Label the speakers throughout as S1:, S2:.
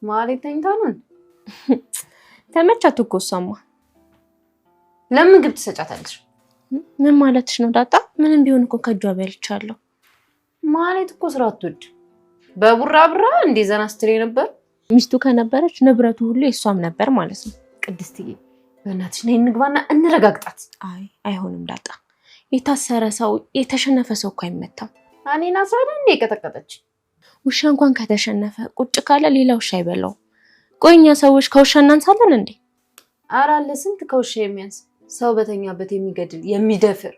S1: ማለት ተኝታኑን
S2: ተመቻት እኮ እሷማ
S1: ለምን ግብ ትሰጫታለሽ?
S2: ምን ማለትሽ ነው ዳጣ? ምንም ቢሆን እኮ ከጇ በልቻለሁ።
S1: ማለት እኮ ስራ አትወድ በቡራ ብራ እንዴ ዘና ስትሪ ነበር።
S2: ሚስቱ ከነበረች ንብረቱ ሁሉ የሷም ነበር ማለት ነው።
S1: ቅድስትዬ በእናትሽ ነይ እንግባና እንረጋግጣት።
S2: አይ አይሆንም ዳጣ። የታሰረ ሰው የተሸነፈ ሰው እኮ አይመታም።
S1: እኔና ሳለ እንዴ ቀጠቀጠች።
S2: ውሻ እንኳን ከተሸነፈ ቁጭ ካለ ሌላ ውሻ አይበላው። ቆይኛ ሰዎች ከውሻ እናንሳለን እንዴ?
S1: አራለ ስንት ከውሻ የሚያንስ ሰው በተኛበት የሚገድል የሚደፍር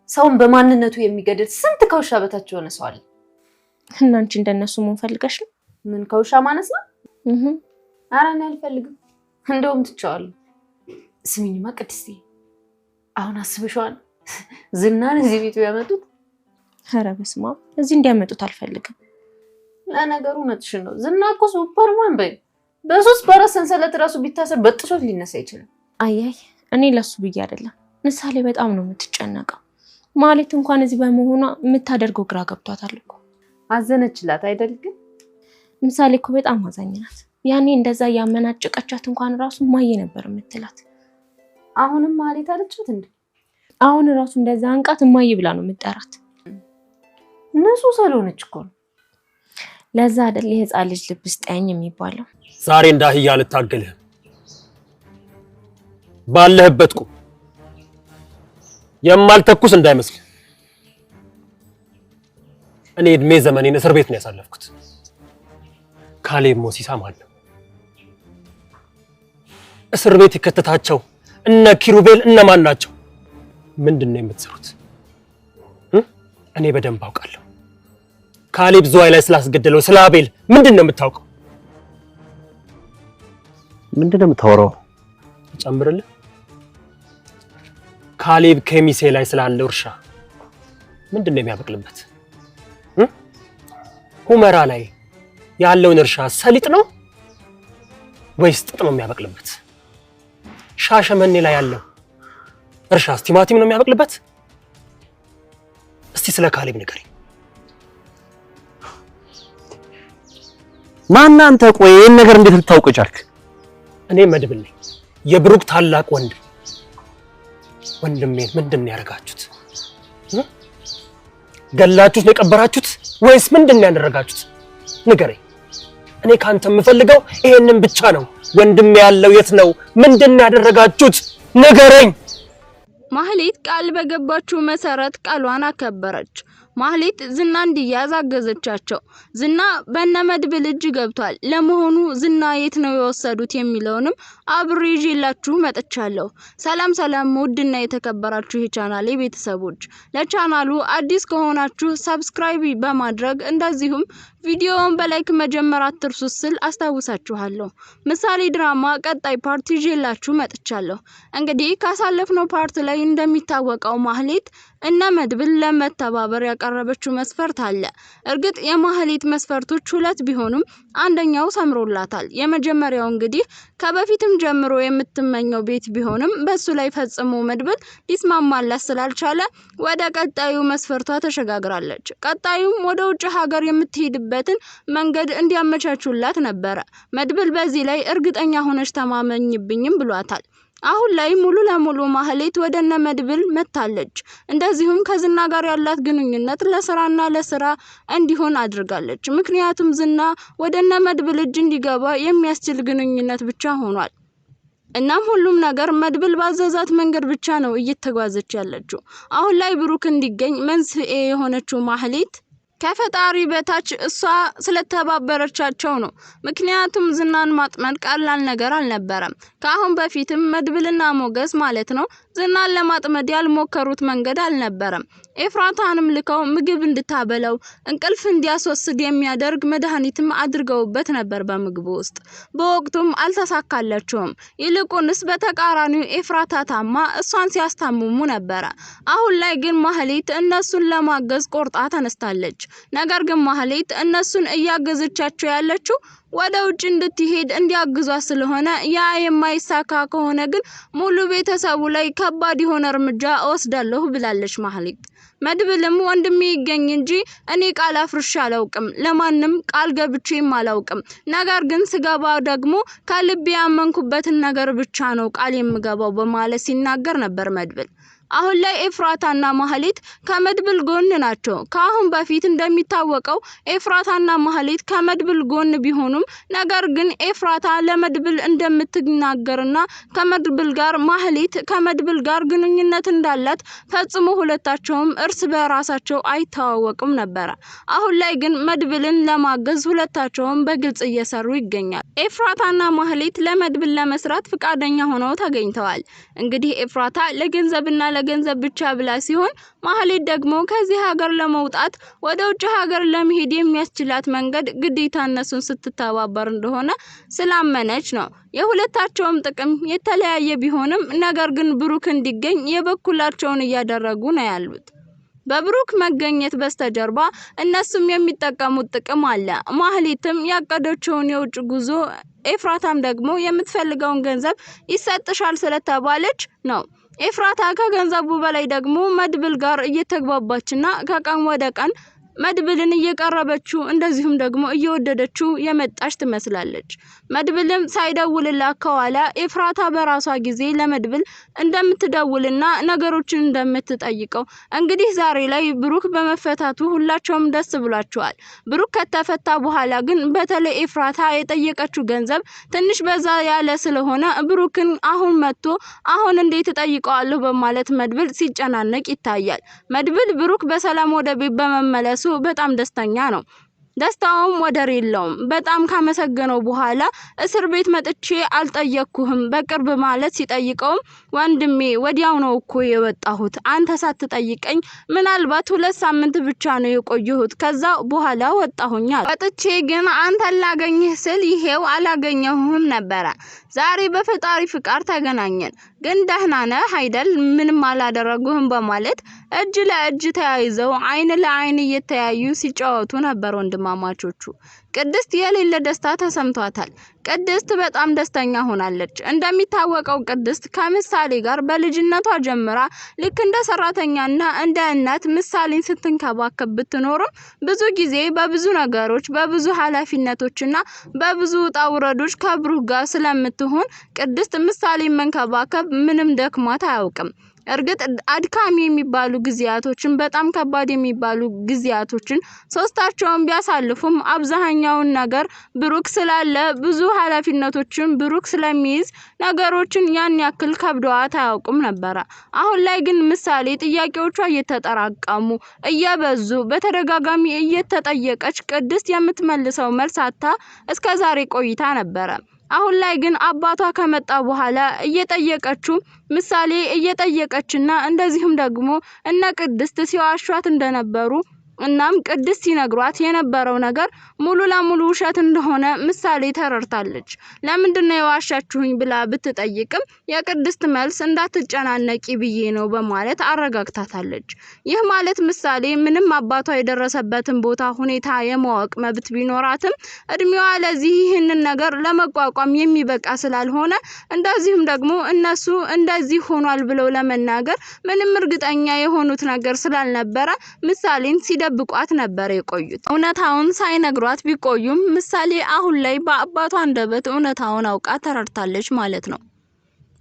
S1: ሰውን በማንነቱ የሚገድል ስንት ከውሻ በታች ሆነ ሰው አለ።
S2: እና አንቺ እንደነሱ ምን ፈልገሽ ነው?
S1: ምን ከውሻ ማነስ ነው? አራና አልፈልግም። እንደውም ትቻለሁ። ስሚኝማ ቅድስትዬ አሁን አስበሽዋል ዝናን እዚህ ቤቱ ያመጡት?
S2: ኧረ በስመ አብ እዚህ እንዲያመጡት አልፈልግም።
S1: ለነገሩ እውነትሽን ነው። ዝና እኮ ሱፐርማን በይ በሶስት በአራት ሰንሰለት ራሱ ቢታሰር በጥሶት ሊነሳ ይችላል።
S2: አያይ እኔ ለሱ ብዬ አይደለም። ምሳሌ በጣም ነው የምትጨነቀው። ማለት እንኳን እዚህ በመሆኗ የምታደርገው ግራ ገብቷታል እኮ።
S1: አዘነችላት አይደል? ግን
S2: ምሳሌ እኮ በጣም አዛኝ ናት። ያኔ እንደዛ ያመናጨቀቻት እንኳን ራሱ ማየ ነበር የምትላት።
S1: አሁንም ማለት አለቻት እንዴ?
S2: አሁን ራሱ እንደዛ አንቃት ማየ ብላ ነው የምትጠራት።
S1: እነሱ ሰሎነች እኮ ነው።
S2: ለዛ አይደል የህፃን ልጅ ልብ ስጠኝ የሚባለው።
S3: ዛሬ እንዳህያ ልታገልህ ባለህበት ቁም። የማልተኩስ እንዳይመስል። እኔ እድሜ ዘመኔን እስር ቤት ነው ያሳለፍኩት። ካሌብ ሞሲሳ ማለት ነው እስር ቤት የከተታቸው እነ ኪሩቤል እነማን ናቸው? ምንድነው የምትሰሩት? እኔ በደንብ አውቃለሁ። ካሌብ ዝዋይ ላይ ስላስገደለው ስለ አቤል ምንድነው የምታውቀው?
S4: ምንድነው የምታወራው?
S3: ጨምርልህ። ካሌብ ከሚሴ ላይ ስላለው እርሻ ምንድነው የሚያበቅልበት? ሁመራ ላይ ያለውን እርሻ ሰሊጥ ነው ወይስ ጥጥ ነው የሚያበቅልበት? ሻሸመኔ ላይ ያለው እርሻ ቲማቲም ነው የሚያበቅልበት? እስቲ ስለ ካሌብ ንገረኝ።
S4: ማን አንተ? ቆይ ይሄን ነገር እንዴት ልታውቅ ቻልክ?
S3: እኔ መድብል ነኝ፣ የብሩክ ታላቅ ወንድም። ወንድሜን ምንድነው ያደረጋችሁት? ገላችሁት ነው የቀበራችሁት ወይስ ምንድነው ያደረጋችሁት? ንገረኝ። እኔ ካንተ የምፈልገው ይሄንን ብቻ ነው። ወንድሜ ያለው የት ነው? ምንድነው ያደረጋችሁት? ንገረኝ።
S5: ማህሌት ቃል በገባችው መሰረት ቃሏን አከበረች። ማህሌት ዝና እንዲያዝ አገዘቻቸው። ዝና በነመድብል እጅ ገብቷል። ለመሆኑ ዝና የት ነው የወሰዱት የሚለውንም አብሬ ይዤላችሁ መጥቻለሁ። ሰላም ሰላም ውድና የተከበራችሁ የቻናሌ ቤተሰቦች፣ ለቻናሉ አዲስ ከሆናችሁ ሰብስክራይብ በማድረግ እንደዚሁም ቪዲዮውን በላይክ መጀመር አትርሱ ስል አስታውሳችኋለሁ። ምሳሌ ድራማ ቀጣይ ፓርት ይዤላችሁ መጥቻለሁ። እንግዲህ ካሳለፍነው ፓርት ላይ እንደሚታወቀው ማህሌት እና መድብል ለመተባበር ያቀረበችው መስፈርት አለ። እርግጥ የማህሌት መስፈርቶች ሁለት ቢሆኑም አንደኛው ሰምሮላታል። የመጀመሪያው እንግዲህ ከበፊትም ጀምሮ የምትመኘው ቤት ቢሆንም በሱ ላይ ፈጽሞ መድብል ሊስማማላት ስላልቻለ ወደ ቀጣዩ መስፈርቷ ተሸጋግራለች። ቀጣዩም ወደ ውጭ ሀገር የምትሄድበትን መንገድ እንዲያመቻቹላት ነበረ። መድብል በዚህ ላይ እርግጠኛ ሆነሽ ተማመኝብኝም ብሏታል። አሁን ላይ ሙሉ ለሙሉ ማህሌት ወደነ መድብል መታለች። እንደዚሁም ከዝና ጋር ያላት ግንኙነት ለስራና ለስራ እንዲሆን አድርጋለች። ምክንያቱም ዝና ወደነ መድብል እጅ እንዲገባ የሚያስችል ግንኙነት ብቻ ሆኗል። እናም ሁሉም ነገር መድብል ባዘዛት መንገድ ብቻ ነው እየተጓዘች ያለችው። አሁን ላይ ብሩክ እንዲገኝ መንስኤ የሆነችው ማህሌት ከፈጣሪ በታች እሷ ስለተባበረቻቸው ነው። ምክንያቱም ዝናን ማጥመድ ቀላል ነገር አልነበረም። ከአሁን በፊትም መድብልና ሞገስ ማለት ነው ዝናን ለማጥመድ ያልሞከሩት መንገድ አልነበረም። ኤፍራታንም ልከው ምግብ እንድታበለው እንቅልፍ እንዲያስወስድ የሚያደርግ መድኃኒትም አድርገውበት ነበር በምግቡ ውስጥ። በወቅቱም አልተሳካላቸውም። ይልቁንስ በተቃራኒው ኤፍራታ ታማ እሷን ሲያስታምሙ ነበር። አሁን ላይ ግን ማህሌት እነሱን ለማገዝ ቆርጣ ተነስታለች። ነገር ግን ማህሌት እነሱን እያገዘቻቸው ያለችው ወደ ውጭ እንድትሄድ እንዲያግዟት ስለሆነ ያ የማይሳካ ከሆነ ግን ሙሉ ቤተሰቡ ላይ ከባድ የሆነ እርምጃ ወስዳለሁ ብላለች ማህሌት። መድብልም ወንድሜ ይገኝ እንጂ እኔ ቃል አፍርሼ አላውቅም፣ ለማንም ቃል ገብቼም አላውቅም። ነገር ግን ስገባ ደግሞ ከልቤ ያመንኩበትን ነገር ብቻ ነው ቃል የምገባው በማለት ሲናገር ነበር መድብል። አሁን ላይ ኤፍራታና ማህሌት ከመድብል ጎን ናቸው። ከአሁን በፊት እንደሚታወቀው ኤፍራታና ማህሌት ከመድብል ጎን ቢሆኑም ነገር ግን ኤፍራታ ለመድብል እንደምትናገርና ከመድብል ጋር ማህሌት ከመድብል ጋር ግንኙነት እንዳላት ፈጽሞ ሁለታቸውም እርስ በራሳቸው አይተዋወቁም ነበር። አሁን ላይ ግን መድብልን ለማገዝ ሁለታቸውም በግልጽ እየሰሩ ይገኛል። ኤፍራታና ማህሌት ለመድብል ለመስራት ፍቃደኛ ሆነው ተገኝተዋል። እንግዲህ ኤፍራታ ለገንዘብና ገንዘብ ብቻ ብላ ሲሆን ማህሌት ደግሞ ከዚህ ሀገር ለመውጣት ወደ ውጭ ሀገር ለመሄድ የሚያስችላት መንገድ ግዴታ እነሱን ስትተባበር እንደሆነ ስላመነች ነው። የሁለታቸውም ጥቅም የተለያየ ቢሆንም ነገር ግን ብሩክ እንዲገኝ የበኩላቸውን እያደረጉ ነው ያሉት። በብሩክ መገኘት በስተጀርባ እነሱም የሚጠቀሙት ጥቅም አለ። ማህሌትም ያቀደችውን የውጭ ጉዞ ኤፍራታም ደግሞ የምትፈልገውን ገንዘብ ይሰጥሻል ስለተባለች ነው። ኤፍራታ ከገንዘቡ በላይ ደግሞ መድብል ጋር እየተግባባችና ከቀን ወደ ቀን መድብልን እየቀረበችው እንደዚሁም ደግሞ እየወደደችው የመጣች ትመስላለች። መድብልም ሳይደውልላት ከኋላ ኤፍራታ በራሷ ጊዜ ለመድብል እንደምትደውልና ነገሮችን እንደምትጠይቀው እንግዲህ ዛሬ ላይ ብሩክ በመፈታቱ ሁላቸውም ደስ ብሏቸዋል። ብሩክ ከተፈታ በኋላ ግን በተለይ ኤፍራታ የጠየቀችው ገንዘብ ትንሽ በዛ ያለ ስለሆነ ብሩክን አሁን መጥቶ አሁን እንዴት እጠይቀዋለሁ በማለት መድብል ሲጨናነቅ ይታያል። መድብል ብሩክ በሰላም ወደ ቤት በመመለሱ በጣም ደስተኛ ነው። ደስታውም ወደር የለውም። በጣም ካመሰገነው በኋላ እስር ቤት መጥቼ አልጠየቅኩህም በቅርብ ማለት ሲጠይቀው ወንድሜ ወዲያው ነው እኮ የወጣሁት አንተ ሳትጠይቀኝ ምናልባት 2 ሳምንት ብቻ ነው የቆየሁት ከዛ በኋላ ወጣሁኝ። ወጥቼ ግን አንተን ላገኝህ ስል ይሄው አላገኘሁም ነበር። ዛሬ በፈጣሪ ፍቃድ ተገናኘን። ግን ደህና ነህ አይደል? ምንም አላደረጉህም በማለት እጅ ለእጅ ተያይዘው አይን ለአይን እየተያዩ ሲጫወቱ ነበር ወንድማማቾቹ። ቅድስት የሌለ ደስታ ተሰምቷታል። ቅድስት በጣም ደስተኛ ሆናለች። እንደሚታወቀው ቅድስት ከምሳሌ ጋር በልጅነቷ ጀምራ ልክ እንደ ሰራተኛና እንደ እናት ምሳሌን ስትንከባከብ ብትኖርም ብዙ ጊዜ በብዙ ነገሮች በብዙ ኃላፊነቶችና በብዙ ውጣ ውረዶች ከብሩክ ጋር ስለምትሆን ቅድስት ምሳሌን መንከባከብ ምንም ደክሟት አያውቅም። እርግጥ አድካሚ የሚባሉ ጊዜያቶችን በጣም ከባድ የሚባሉ ጊዜያቶችን ሶስታቸውን ቢያሳልፉም አብዛኛውን ነገር ብሩክ ስላለ ብዙ ኃላፊነቶችን ብሩክ ስለሚይዝ ነገሮችን ያን ያክል ከብደዋት አያውቁም ነበር። አሁን ላይ ግን ምሳሌ ጥያቄዎቿ እየተጠራቀሙ እየበዙ በተደጋጋሚ እየተጠየቀች ቅድስት የምትመልሰው መልስ አጣ እስከዛሬ ቆይታ ነበር። አሁን ላይ ግን አባቷ ከመጣ በኋላ እየጠየቀችው ምሳሌ እየጠየቀችና እንደዚሁም ደግሞ እነ ቅድስት ሲዋሿት እንደነበሩ እናም ቅድስት ሲነግሯት የነበረው ነገር ሙሉ ለሙሉ ውሸት እንደሆነ ምሳሌ ተረርታለች። ለምንድነው የዋሻችሁኝ ብላ ብትጠይቅም የቅድስት መልስ እንዳትጨናነቂ ብዬ ነው በማለት አረጋግታታለች። ይህ ማለት ምሳሌ ምንም አባቷ የደረሰበትን ቦታ ሁኔታ የማወቅ መብት ቢኖራትም እድሜዋ ለዚህ ይህንን ነገር ለመቋቋም የሚበቃ ስላልሆነ እንደዚሁም ደግሞ እነሱ እንደዚህ ሆኗል ብለው ለመናገር ምንም እርግጠኛ የሆኑት ነገር ስላልነበረ ምሳሌን ሲደብቋት ነበር የቆዩት። እውነታውን ሳይነግሯት ቢቆዩም ምሳሌ አሁን ላይ በአባቷ አንደበት እውነታውን አውቃ ተረድታለች ማለት ነው።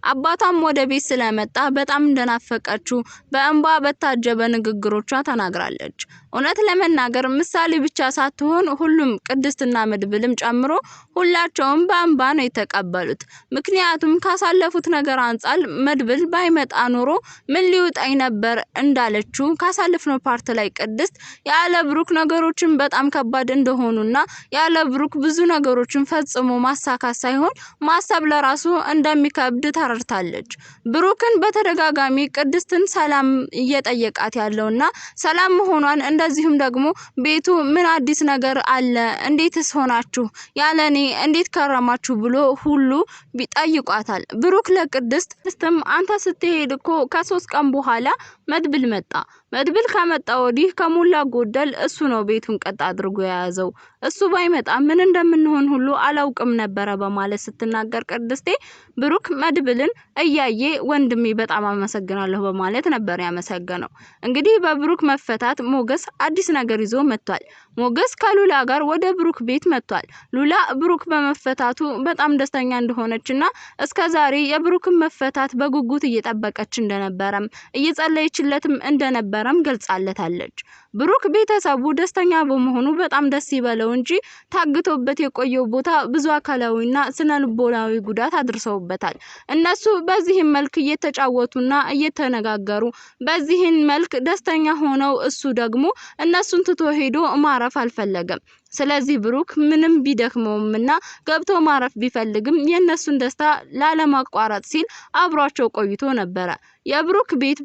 S5: አባቷም ወደ ቤት ስለመጣ በጣም እንደናፈቀችው በእንባ በታጀበ ንግግሮቿ ተናግራለች። እውነት ለመናገር ምሳሌ ብቻ ሳትሆን ሁሉም ቅድስትና መድብልም ጨምሮ ሁላቸውም በእንባ ነው የተቀበሉት። ምክንያቱም ካሳለፉት ነገር አንጻር መድብል ባይመጣ ኖሮ ምን ሊውጣኝ ነበር እንዳለችው ካሳለፍነው ፓርት ላይ ቅድስት ያለ ብሩክ ነገሮችን በጣም ከባድ እንደሆኑና ያለ ብሩክ ብዙ ነገሮችን ፈጽሞ ማሳካት ሳይሆን ማሰብ ለራሱ እንደሚከብድ ተረድታለች። ብሩክን በተደጋጋሚ ቅድስትን ሰላም እየጠየቃት ያለውና ሰላም መሆኗን እንደዚሁም ደግሞ ቤቱ ምን አዲስ ነገር አለ እንዴትስ ሆናችሁ ያለኔ እንዴት ከረማችሁ ብሎ ሁሉ ቢጠይቋታል። ብሩክ ለቅድስትም አንተ ስትሄድ እኮ ከ3 ቀን በኋላ መድብል መጣ። መድብል ከመጣ ወዲህ ከሞላ ጎደል እሱ ነው ቤቱን ቀጥ አድርጎ የያዘው። እሱ ባይመጣ ምን እንደምንሆን ሁሉ አላውቅም ነበር በማለት ስትናገር ቅድስቴ ብሩክ መድብልን እያየ ወንድሜ በጣም አመሰግናለሁ በማለት ነበር ያመሰገነው። እንግዲህ በብሩክ መፈታት ሞገስ አዲስ ነገር ይዞ መጥቷል። ሞገስ ከሉላ ጋር ወደ ብሩክ ቤት መጥቷል። ሉላ ብሩክ በመፈታቱ በጣም ደስተኛ እንደሆነችና እስከዛሬ የብሩክን መፈታት በጉጉት እየጠበቀች እንደነበረም እየጸለየችለትም እንደነበረም ገልጻለታለች። ብሩክ ቤተሰቡ ደስተኛ በመሆኑ በጣም ደስ ይበለው እንጂ ታግቶበት የቆየው ቦታ ብዙ አካላዊና ስነልቦናዊ ጉዳት አድርሰውበታል። እነሱ በዚህ መልክ እየተጫወቱና እየተነጋገሩ በዚህን መልክ ደስተኛ ሆነው እሱ ደግሞ እነሱን ትቶ ሄዶ ማረፍ አልፈለገም። ስለዚህ ብሩክ ምንም ቢደክመውምና ገብቶ ማረፍ ቢፈልግም የነሱን ደስታ ላለማቋረጥ ሲል አብሯቸው ቆይቶ ነበር። የብሩክ ቤት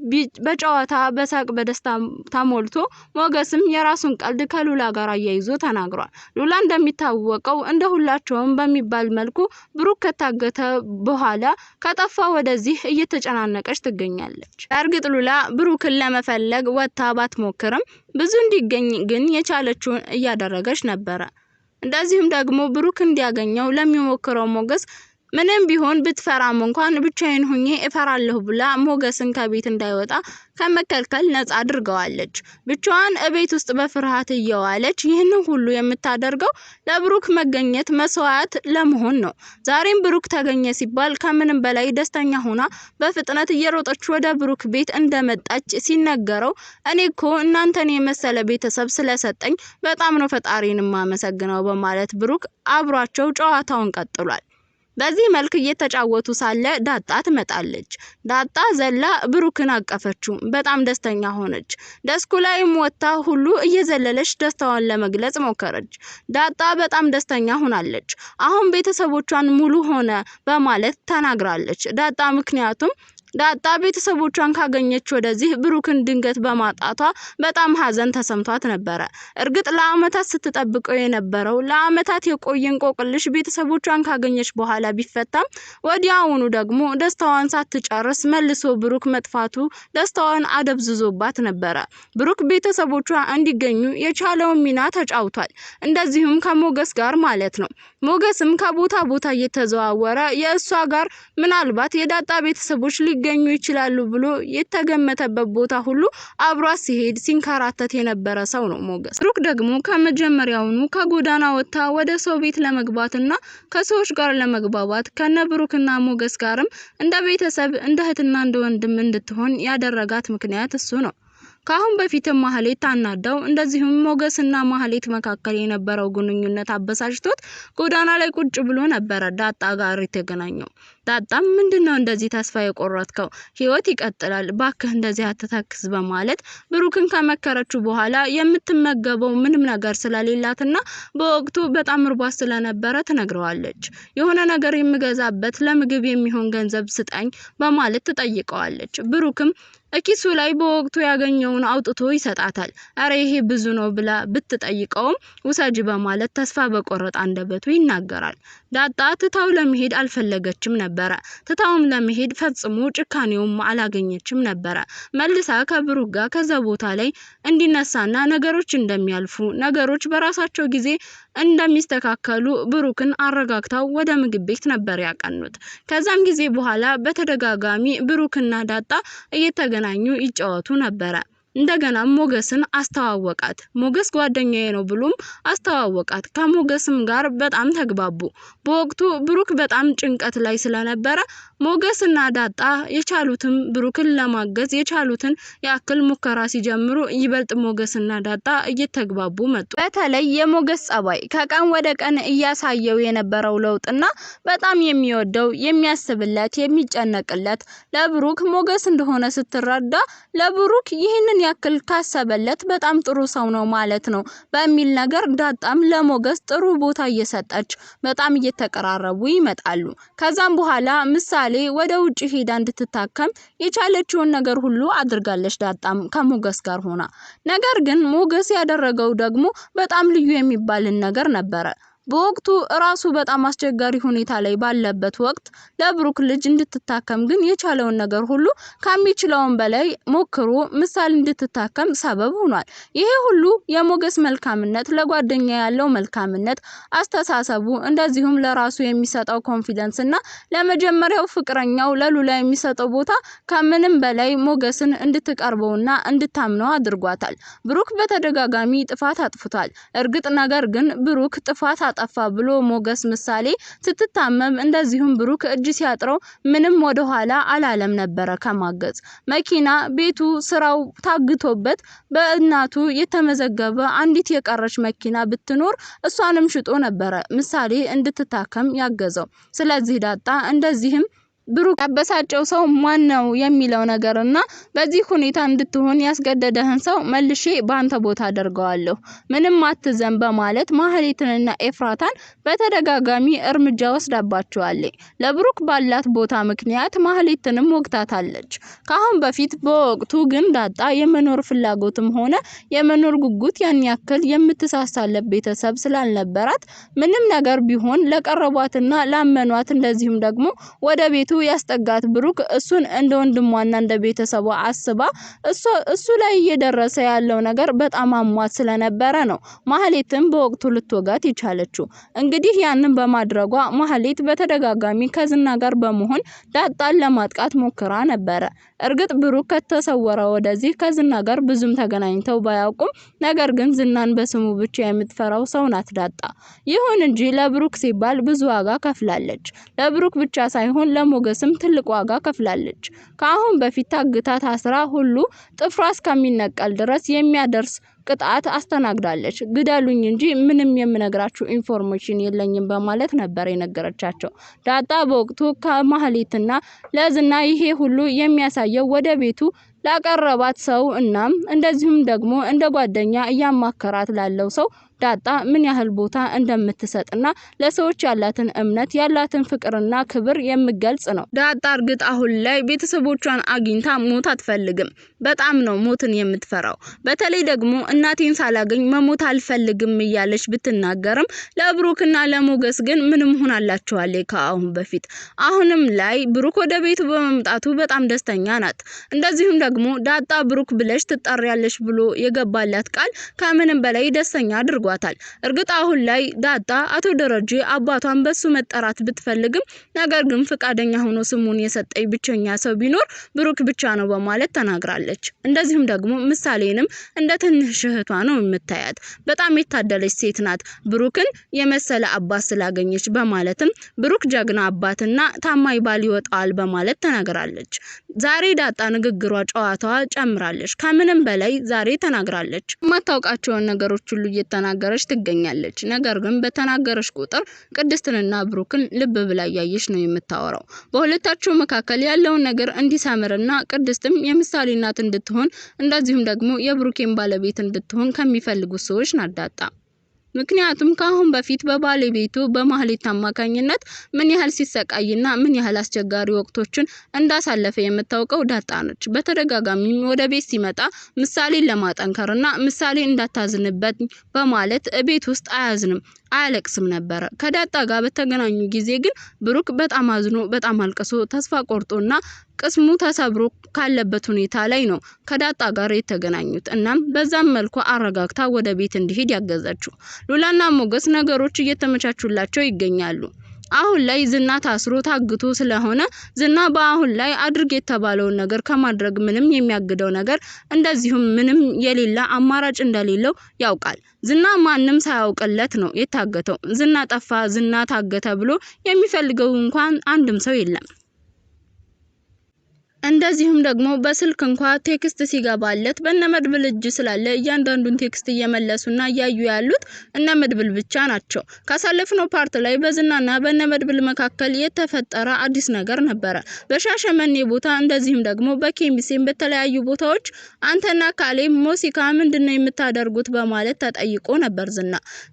S5: በጨዋታ በሳቅ በደስታ ተሞልቶ ሞገስም የራሱን ቀልድ ከሉላ ጋር አያይዞ ተናግሯል። ሉላ እንደሚታወቀው እንደሁላቸውም በሚባል መልኩ ብሩክ ከታገተ በኋላ ከጠፋ ወደዚህ እየተጨናነቀች ትገኛለች። እርግጥ ሉላ ብሩክን ለመፈለግ ወጣ ባትሞክርም ብዙ እንዲገኝ ግን የቻለችውን እያደረገች ነበር። እንደዚሁም ደግሞ ብሩክ እንዲያገኘው ለሚሞክረው ሞገስ ምንም ቢሆን ብትፈራም እንኳን ብቻዬን ሆኜ እፈራለሁ ብላ ሞገስን ከቤት እንዳይወጣ ከመከልከል ነፃ አድርገዋለች። ብቻዋን እቤት ውስጥ በፍርሃት እየዋለች ይህንን ሁሉ የምታደርገው ለብሩክ መገኘት መስዋዕት ለመሆን ነው። ዛሬም ብሩክ ተገኘ ሲባል ከምንም በላይ ደስተኛ ሆና በፍጥነት እየሮጠች ወደ ብሩክ ቤት እንደመጣች ሲነገረው እኔኮ እናንተን የመሰለ ቤተሰብ ስለሰጠኝ በጣም ነው ፈጣሪን ማመሰግነው በማለት ብሩክ አብሯቸው ጨዋታውን ቀጥሏል። በዚህ መልክ እየተጫወቱ ሳለ ዳጣ ትመጣለች። ዳጣ ዘላ ብሩክን አቀፈችው። በጣም ደስተኛ ሆነች። ደስኩ ላይም ወጣ ሁሉ እየዘለለች ደስታዋን ለመግለጽ ሞከረች። ዳጣ በጣም ደስተኛ ሆናለች። አሁን ቤተሰቦቿን ሙሉ ሆነ በማለት ተናግራለች። ዳጣ ምክንያቱም ዳጣ ቤተሰቦቿን ካገኘች ወደዚህ ብሩክን ድንገት በማጣቷ በጣም ሀዘን ተሰምቷት ነበር። እርግጥ ለአመታት ስትጠብቀው የነበረው ለአመታት የቆየ እንቆቅልሽ ቤተሰቦቿን ካገኘች በኋላ ቢፈታም ወዲያውኑ ደግሞ ደስታዋን ሳትጨርስ መልሶ ብሩክ መጥፋቱ ደስታዋን አደብዝዞባት ነበር። ብሩክ ቤተሰቦቿ እንዲገኙ የቻለውን ሚና ተጫውቷል። እንደዚሁም ከሞገስ ጋር ማለት ነው። ሞገስም ከቦታ ቦታ እየተዘዋወረ የእሷ ጋር ምናልባት የዳጣ ቤተሰቦች ሊገኙ ይችላሉ ብሎ የተገመተበት ቦታ ሁሉ አብሯት ሲሄድ ሲንከራተት የነበረ ሰው ነው ሞገስ። ብሩክ ደግሞ ከመጀመሪያውኑ ከጎዳና ወጣ ወደ ሰው ቤት ለመግባትና ከሰዎች ጋር ለመግባባት ከነ ብሩክና ሞገስ ጋርም እንደ ቤተሰብ እንደ እህትና እንደ ወንድም እንድትሆን ያደረጋት ምክንያት እሱ ነው። ካሁን በፊትም ማህሌት ታናዳው እንደዚሁም ሞገስና ማህሌት መካከል የነበረው ግንኙነት አበሳጭቶት ጎዳና ላይ ቁጭ ብሎ ነበር ዳጣ ጋር የተገናኘው። ዳጣም ምንድነው እንደዚህ ተስፋ የቆረጥከው? ህይወት ይቀጥላል፣ ባክህ እንደዚህ አትተክዝ በማለት ብሩክን ከመከረችው በኋላ የምትመገበው ምንም ነገር ስለሌላትና በወቅቱ በጣም ርቧት ስለነበረ ትነግረዋለች። የሆነ ነገር የምገዛበት ለምግብ የሚሆን ገንዘብ ስጠኝ በማለት ትጠይቀዋለች። ብሩክም እኪሱ ላይ በወቅቱ ያገኘውን አውጥቶ ይሰጣታል። አረ ይሄ ብዙ ነው ብላ ብትጠይቀውም ውሰጂ በማለት ተስፋ በቆረጠ አንደበቱ ይናገራል። ዳጣ ትታው ለመሄድ አልፈለገችም ነበር። ትታውም ለመሄድ ፈጽሞ ጭካኔውም አላገኘችም ነበር። መልሳ ከብሩክ ጋር ከዛ ቦታ ላይ እንዲነሳና ነገሮች እንደሚያልፉ ነገሮች በራሳቸው ጊዜ እንደሚስተካከሉ ብሩክን አረጋግታው ወደ ምግብ ቤት ነበር ያቀኑት። ከዛም ጊዜ በኋላ በተደጋጋሚ ብሩክና ዳጣ እየተገናኙ ይጫወቱ ነበር። እንደገና ሞገስን አስተዋወቃት። ሞገስ ጓደኛዬ ነው ብሎም አስተዋወቃት። ከሞገስም ጋር በጣም ተግባቡ። በወቅቱ ብሩክ በጣም ጭንቀት ላይ ስለነበረ ሞገስና ዳጣ የቻሉትን ብሩክን ለማገዝ የቻሉትን ያክል ሙከራ ሲጀምሩ ይበልጥ ሞገስና ዳጣ እየተግባቡ መጡ። በተለይ የሞገስ ጸባይ ከቀን ወደ ቀን እያሳየው የነበረው ለውጥና በጣም የሚወደው የሚያስብለት የሚጨነቅለት ለብሩክ ሞገስ እንደሆነ ስትረዳ ለብሩክ ይህንን ያክል ካሰበለት በጣም ጥሩ ሰው ነው ማለት ነው በሚል ነገር ዳጣም ለሞገስ ጥሩ ቦታ እየሰጠች በጣም እየተቀራረቡ ይመጣሉ። ከዛም በኋላ ምሳሌ ወደ ውጪ ሄዳ እንድትታከም የቻለችውን ነገር ሁሉ አድርጋለች ዳጣም ከሞገስ ጋር ሆና። ነገር ግን ሞገስ ያደረገው ደግሞ በጣም ልዩ የሚባልን ነገር ነበር። በወቅቱ ራሱ በጣም አስቸጋሪ ሁኔታ ላይ ባለበት ወቅት ለብሩክ ልጅ እንድትታከም ግን የቻለውን ነገር ሁሉ ከሚችለውን በላይ ሞክሮ ምሳሌ እንድትታከም ሰበብ ሆኗል። ይሄ ሁሉ የሞገስ መልካምነት፣ ለጓደኛ ያለው መልካምነት፣ አስተሳሰቡ እንደዚሁም ለራሱ የሚሰጠው ኮንፊደንስ እና ለመጀመሪያው ፍቅረኛው ለሉላ የሚሰጠው ቦታ ከምንም በላይ ሞገስን እንድትቀርበውና እንድታምነው አድርጓታል። ብሩክ በተደጋጋሚ ጥፋት አጥፍቷል። እርግጥ ነገር ግን ብሩክ ጥፋት አጠፋ ብሎ ሞገስ ምሳሌ ስትታመም እንደዚሁም ብሩክ እጅ ሲያጥረው ምንም ወደ ኋላ አላለም ነበር ከማገዝ። መኪና፣ ቤቱ፣ ስራው ታግቶበት በእናቱ የተመዘገበ አንዲት የቀረች መኪና ብትኖር እሷንም ሽጦ ነበር ምሳሌ እንድትታከም ያገዘው። ስለዚህ ዳጣ እንደዚህም ብሩክ ያበሳጨው ሰው ማን ነው የሚለው ነገርና በዚህ ሁኔታ እንድትሆን ያስገደደህን ሰው መልሼ ባንተ ቦታ አደርገዋለሁ ምንም አትዘን በማለት ማህሌትንና ኤፍራታን በተደጋጋሚ እርምጃ ወስዳባቸዋለች። ለብሩክ ባላት ቦታ ምክንያት ማህሌትንም ወግታታለች። ካሁን በፊት በወቅቱ ግን ዳጣ የመኖር ፍላጎትም ሆነ የመኖር ጉጉት ያን ያክል የምትሳሳለት ቤተሰብ ስላልነበራት ምንም ነገር ቢሆን ለቀረቧትና ላመኗት እንደዚሁም ደግሞ ወደ ቤቱ ያስጠጋት ብሩክ እሱን እንደ ወንድሟና እንደ ቤተሰቧ አስባ እሱ ላይ እየደረሰ ያለው ነገር በጣም አሟት ስለነበረ ነው ማህሌትም በወቅቱ ልትወጋት ይቻለችው። እንግዲህ ያንን በማድረጓ ማህሌት በተደጋጋሚ ከዝና ጋር በመሆን ዳጣን ለማጥቃት ሞክራ ነበር። እርግጥ ብሩክ ከተሰወረ ወደዚህ ከዝና ጋር ብዙም ተገናኝተው ባያውቁም ነገር ግን ዝናን በስሙ ብቻ የምትፈራው ሰው ናት ዳጣ። ይሁን እንጂ ለብሩክ ሲባል ብዙ ዋጋ ከፍላለች። ለብሩክ ብቻ ሳይሆን ለሞገስም ትልቅ ዋጋ ከፍላለች። ካሁን በፊት ታግታ ታስራ ሁሉ ጥፍሯ እስከሚነቀል ድረስ የሚያደርስ ቅጣት አስተናግዳለች። ግደሉኝ እንጂ ምንም የምነግራችሁ ኢንፎርሜሽን የለኝም በማለት ነበር የነገረቻቸው። ዳጣ በወቅቱ ከማህሌትና ለዝና ይሄ ሁሉ የሚያሳየው ወደ ቤቱ ላቀረባት ሰው እናም እንደዚሁም ደግሞ እንደ ጓደኛ እያማከራት ላለው ሰው ዳጣ ምን ያህል ቦታ እንደምትሰጥና ለሰዎች ያላትን እምነት ያላትን ፍቅርና ክብር የሚገልጽ ነው። ዳጣ እርግጥ አሁን ላይ ቤተሰቦቿን አግኝታ ሞት አትፈልግም። በጣም ነው ሞትን የምትፈራው። በተለይ ደግሞ እናቴን ሳላገኝ መሞት አልፈልግም እያለች ብትናገርም ለብሩክና ለሞገስ ግን ምንም ሆናላችኋል ከአሁን በፊት። አሁንም ላይ ብሩክ ወደ ቤቱ በመምጣቱ በጣም ደስተኛ ናት። እንደዚሁም ደግሞ ዳጣ ብሩክ ብለሽ ትጠሪያለሽ ብሎ የገባላት ቃል ከምንም በላይ ደስተኛ አድርጓታል። እርግጥ አሁን ላይ ዳጣ አቶ ደረጀ አባቷን በሱ መጠራት ብትፈልግም ነገር ግን ፍቃደኛ ሆኖ ስሙን የሰጠኝ ብቸኛ ሰው ቢኖር ብሩክ ብቻ ነው በማለት ተናግራለች። እንደዚሁም ደግሞ ምሳሌንም እንደ ትንሽ እህቷ ነው የምታያት። በጣም የታደለች ሴት ናት ብሩክን የመሰለ አባት ስላገኘች በማለትም ብሩክ ጀግና አባትና ታማኝ ባል ይወጣል በማለት ተናግራለች። ዛሬ ዳጣ ንግግሯ ጨዋታዋ ጨምራለች። ከምንም በላይ ዛሬ ተናግራለች። ማታውቃቸውን ነገሮች ሁሉ እየተናገረች ትገኛለች። ነገር ግን በተናገረች ቁጥር ቅድስትንና ብሩክን ልብ ብላ ያየሽ ነው የምታወራው። በሁለታቸው መካከል ያለውን ነገር እንዲሳምርና ቅድስትም የምሳሌ እናት እንድትሆን እንደዚሁም ደግሞ የብሩክን ባለቤት እንድትሆን ከሚፈልጉ ሰዎች ናት ዳጣ። ምክንያቱም ካሁን በፊት በባለቤቱ በማህሌት አማካኝነት ምን ያህል ሲሰቃይና ምን ያህል አስቸጋሪ ወቅቶችን እንዳሳለፈ የምታውቀው ዳጣ ነች። በተደጋጋሚ ወደ ቤት ሲመጣ ምሳሌን ለማጠንከርና ምሳሌ እንዳታዝንበት በማለት ቤት ውስጥ አያዝንም አያለቅስም ነበር። ከዳጣ ጋር በተገናኙ ጊዜ ግን ብሩክ በጣም አዝኖ በጣም አልቅሶ ተስፋ ቆርጦና ቅስሙ ተሰብሮ ካለበት ሁኔታ ላይ ነው ከዳጣ ጋር የተገናኙት። እናም በዛም መልኩ አረጋግታ ወደ ቤት እንዲሄድ ያገዘችው። ሉላና ሞገስ ነገሮች እየተመቻቹላቸው ይገኛሉ። አሁን ላይ ዝና ታስሮ ታግቶ ስለሆነ ዝና በአሁን ላይ አድርግ የተባለውን ነገር ከማድረግ ምንም የሚያግደው ነገር እንደዚሁም ምንም የሌላ አማራጭ እንደሌለው ያውቃል። ዝና ማንም ሳያውቅለት ነው የታገተው። ዝና ጠፋ፣ ዝና ታገተ ብሎ የሚፈልገው እንኳን አንድም ሰው የለም። እንደዚሁም ደግሞ በስልክ እንኳን ቴክስት ሲገባለት በነመድብል እጅ ስላለ እያንዳንዱን ቴክስት እየመለሱና እያዩ ያሉት እነመድብል ብቻ ናቸው። ካሳለፍነው ፓርት ላይ በዝናና በነመድብል መካከል የተፈጠረ አዲስ ነገር ነበረ። በሻሸመኔ ቦታ እንደዚሁም ደግሞ በኬሚሴም በተለያዩ ቦታዎች አንተና ካሌብ ሞሲካ ምንድነው የምታደርጉት በማለት ተጠይቆ ነበር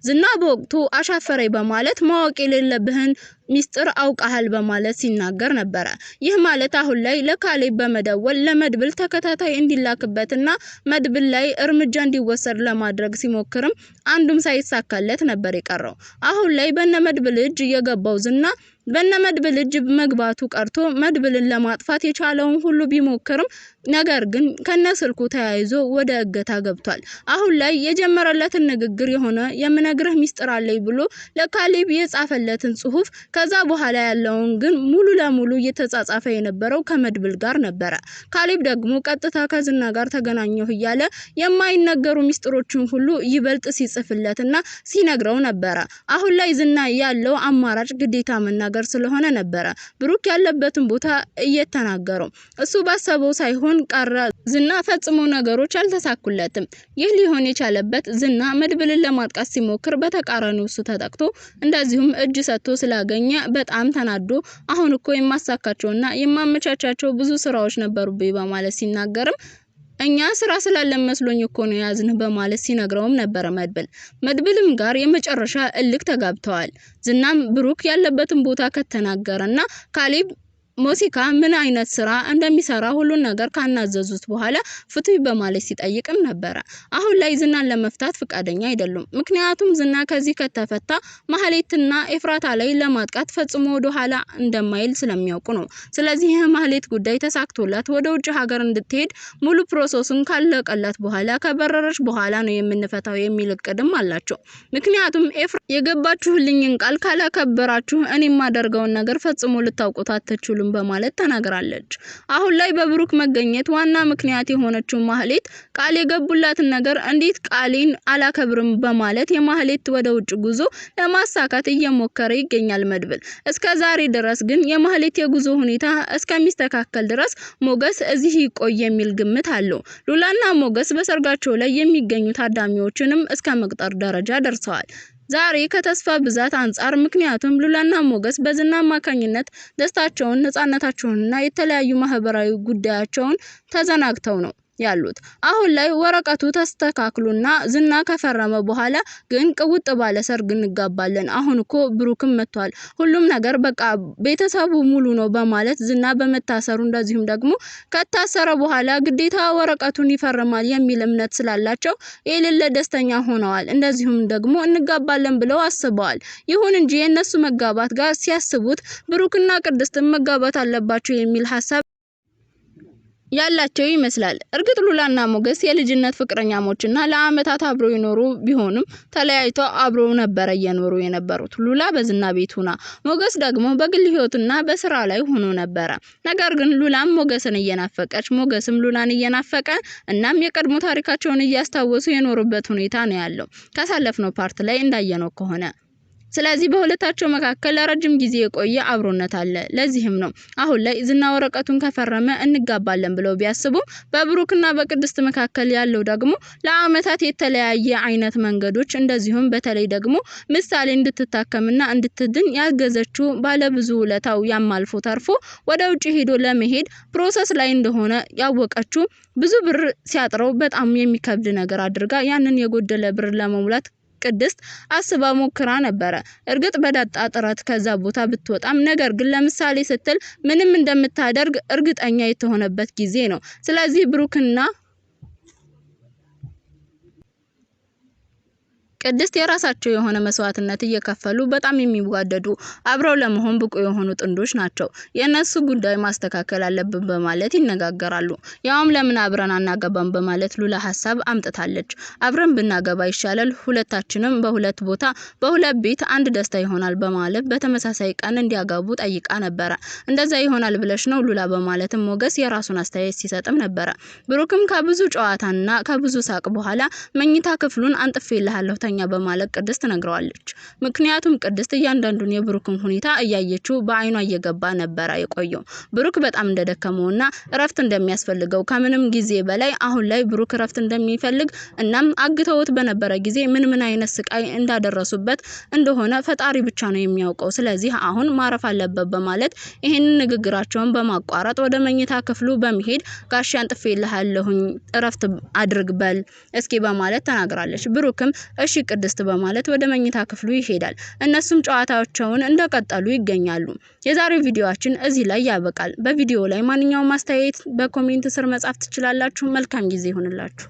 S5: ዝና በወቅቱ አሻፈረኝ በማለት ማወቅ የሌለብህን ሚስጥር አውቃሃል በማለት ሲናገር ነበር። ይህ ማለት አሁን ላይ ለካሌብ በመደወል ለመድብል ተከታታይ እንዲላክበትና መድብል ላይ እርምጃ እንዲወሰድ ለማድረግ ሲሞክርም አንዱም ሳይሳካለት ነበር የቀረው። አሁን ላይ በነመድብል እጅ የገባው ዝና በነመድብል እጅ መግባቱ ቀርቶ መድብልን ለማጥፋት የቻለውን ሁሉ ቢሞክርም ነገር ግን ከነስልኩ ተያይዞ ወደ እገታ ገብቷል። አሁን ላይ የጀመረለትን ንግግር የሆነ የምነግርህ ሚስጥር አለኝ ብሎ ለካሌብ የጻፈለትን ጽሁፍ ከዛ በኋላ ያለውን ግን ሙሉ ለሙሉ እየተጻጻፈ የነበረው ከመድብል ጋር ነበር። ካሌብ ደግሞ ቀጥታ ከዝና ጋር ተገናኘሁ እያለ የማይነገሩ ሚስጥሮችን ሁሉ ይበልጥ ሲጽፍለትና ሲነግረው ነበር። አሁን ላይ ዝና ያለው አማራጭ ግዴታ መናገር ስለሆነ ነበር ብሩክ ያለበትን ቦታ እየተናገረው። እሱ ባሰበው ሳይሆን ቀረ። ዝና ፈጽሞ ነገሮች አልተሳኩለትም። ይህ ሊሆን የቻለበት ዝና መድብልን ለማጥቃት ሲሞክር በተቃራኒው እሱ ተጠቅቶ እንደዚሁም እጅ ሰጥቶ ስላገኘ በጣም ተናዶ አሁን እኮ የማሳካቸውና የማመቻቻቸው ብዙ ስራዎች ነበሩብኝ በማለት ሲናገርም እኛ ስራ ስላለን መስሎኝ እኮ ነው ያዝንህ በማለት ሲነግረውም ነበር። መድብልም ጋር የመጨረሻ እልክ ተጋብተዋል። ዝናም ብሩክ ያለበትን ቦታ ከተናገረና ካሌብ ሞሲካ ምን አይነት ስራ እንደሚሰራ ሁሉን ነገር ካናዘዙት በኋላ ፍትህ በማለት ሲጠይቅም ነበር። አሁን ላይ ዝናን ለመፍታት ፍቃደኛ አይደሉም። ምክንያቱም ዝና ከዚህ ከተፈታ ማህሌትና ኤፍራታ ላይ ለማጥቃት ፈጽሞ ወደ ኋላ እንደማይል ስለሚያውቁ ነው። ስለዚህ ማህሌት ጉዳይ ተሳክቶላት ወደ ውጭ ሀገር እንድትሄድ ሙሉ ፕሮሰሱን ካለቀላት በኋላ ከበረረች በኋላ ነው የምንፈታው የሚል እቅድም አላቸው። ምክንያቱም የገባችሁልኝን ቃል ካላከበራችሁ እኔ የማደርገውን ነገር ፈጽሞ ልታውቁት አትችሉም በማለት ተናግራለች። አሁን ላይ በብሩክ መገኘት ዋና ምክንያት የሆነችው ማህሌት ቃል የገቡላትን ነገር እንዴት ቃሌን አላከብርም በማለት የማህሌት ወደ ውጭ ጉዞ ለማሳካት እየሞከረ ይገኛል መድብል። እስከዛሬ ድረስ ግን የማህሌት የጉዞ ሁኔታ እስከሚስተካከል ድረስ ሞገስ እዚህ ይቆይ የሚል ግምት አለው። ሉላና ሞገስ በሰርጋቸው ላይ የሚገኙ ታዳሚዎችንም እስከ መቅጠር ደረጃ ደርሰዋል። ዛሬ ከተስፋ ብዛት አንፃር ምክንያቱም ሉላና ሞገስ በዝና አማካኝነት ደስታቸውን፣ ነፃነታቸውንና የተለያዩ ማህበራዊ ጉዳያቸውን ተዘናግተው ነው ያሉት። አሁን ላይ ወረቀቱ ተስተካክሎና ዝና ከፈረመ በኋላ ግን ቅውጥ ባለ ሰርግ እንጋባለን፣ አሁን እኮ ብሩክም መጥቷል፣ ሁሉም ነገር በቃ ቤተሰቡ ሙሉ ነው በማለት ዝና በመታሰሩ እንደዚሁም ደግሞ ከታሰረ በኋላ ግዴታ ወረቀቱን ይፈርማል የሚል እምነት ስላላቸው የሌለ ደስተኛ ሆነዋል። እንደዚሁም ደግሞ እንጋባለን ብለው አስበዋል። ይሁን እንጂ የነሱ መጋባት ጋር ሲያስቡት ብሩክና ቅድስት መጋባት አለባቸው የሚል ሐሳብ ያላቸው ይመስላል። እርግጥ ሉላና ሞገስ የልጅነት ፍቅረኛሞችና ለአመታት አብረው ይኖሩ ቢሆንም ተለያይተው አብረው ነበር እየኖሩ የነበሩት። ሉላ በዝና ቤት ሆና ሞገስ ደግሞ በግል ህይወቱና በስራ ላይ ሆኖ ነበር። ነገር ግን ሉላም ሞገስን እየናፈቀች ሞገስም ሉላን እየናፈቀ እናም የቀድሞ ታሪካቸውን እያስታወሱ የኖሩበት ሁኔታ ነው ያለው ካሳለፍነው ፓርት ላይ እንዳየነው ከሆነ። ስለዚህ በሁለታቸው መካከል ለረጅም ጊዜ የቆየ አብሮነት አለ። ለዚህም ነው አሁን ላይ ዝና ወረቀቱን ከፈረመ እንጋባለን ብለው ቢያስቡም በብሩክና በቅድስት መካከል ያለው ደግሞ ለአመታት የተለያየ አይነት መንገዶች እንደዚሁም በተለይ ደግሞ ምሳሌ እንድትታከምና እንድትድን ያገዘችው ባለብዙ ውለታው ያማልፎ ተርፎ ወደ ውጭ ሄዶ ለመሄድ ፕሮሰስ ላይ እንደሆነ ያወቀችው ብዙ ብር ሲያጥረው በጣም የሚከብድ ነገር አድርጋ ያንን የጎደለ ብር ለመሙላት ቅድስት አስባ ሞክራ ነበር። እርግጥ በዳጣ ጥረት ከዛ ቦታ ብትወጣም ነገር ግን ለምሳሌ ስትል ምንም እንደምታደርግ እርግጠኛ የተሆነበት ጊዜ ነው። ስለዚህ ብሩክና ቅድስት የራሳቸው የሆነ መስዋዕትነት እየከፈሉ በጣም የሚዋደዱ አብረው ለመሆን ብቁ የሆኑ ጥንዶች ናቸው። የነሱ ጉዳይ ማስተካከል አለብን በማለት ይነጋገራሉ። ያውም ለምን አብረን አናገባም በማለት ሉላ ሐሳብ አምጥታለች። አብረን ብናገባ ይሻላል፣ ሁለታችንም በሁለት ቦታ በሁለት ቤት አንድ ደስታ ይሆናል በማለት በተመሳሳይ ቀን እንዲያጋቡ ጠይቃ ነበር። እንደዛ ይሆናል ብለሽ ነው ሉላ በማለትም ሞገስ የራሱን አስተያየት ሲሰጥም ነበር። ብሩክም ከብዙ ጨዋታና ከብዙ ሳቅ በኋላ መኝታ ክፍሉን አንጥፌልሃለሁ በማለት ቅድስት ነግረዋለች። ምክንያቱም ቅድስት እያንዳንዱን የብሩክን ሁኔታ እያየችው በአይኗ እየገባ ነበር የቆየው። ብሩክ በጣም እንደደከመውና እረፍት እንደሚያስፈልገው ከምንም ጊዜ በላይ አሁን ላይ ብሩክ እረፍት እንደሚፈልግ እናም አግተውት በነበረ ጊዜ ምን አይነት ስቃይ እንዳደረሱበት እንደሆነ ፈጣሪ ብቻ ነው የሚያውቀው። ስለዚህ አሁን ማረፍ አለበት በማለት ይሄን ንግግራቸውን በማቋረጥ ወደ መኝታ ክፍሉ በመሄድ ጋሽ አንጥፌልሃለሁኝ እረፍት አድርግ በል እስኪ በማለት ተናግራለች። ብሩክም እሺ ቅድስት በማለት ወደ መኝታ ክፍሉ ይሄዳል። እነሱም ጨዋታቸውን እንደቀጠሉ ይገኛሉ። የዛሬው ቪዲዮአችን እዚህ ላይ ያበቃል። በቪዲዮ ላይ ማንኛውም አስተያየት በኮሜንት ስር መጻፍ ትችላላችሁ። መልካም ጊዜ ይሁንላችሁ።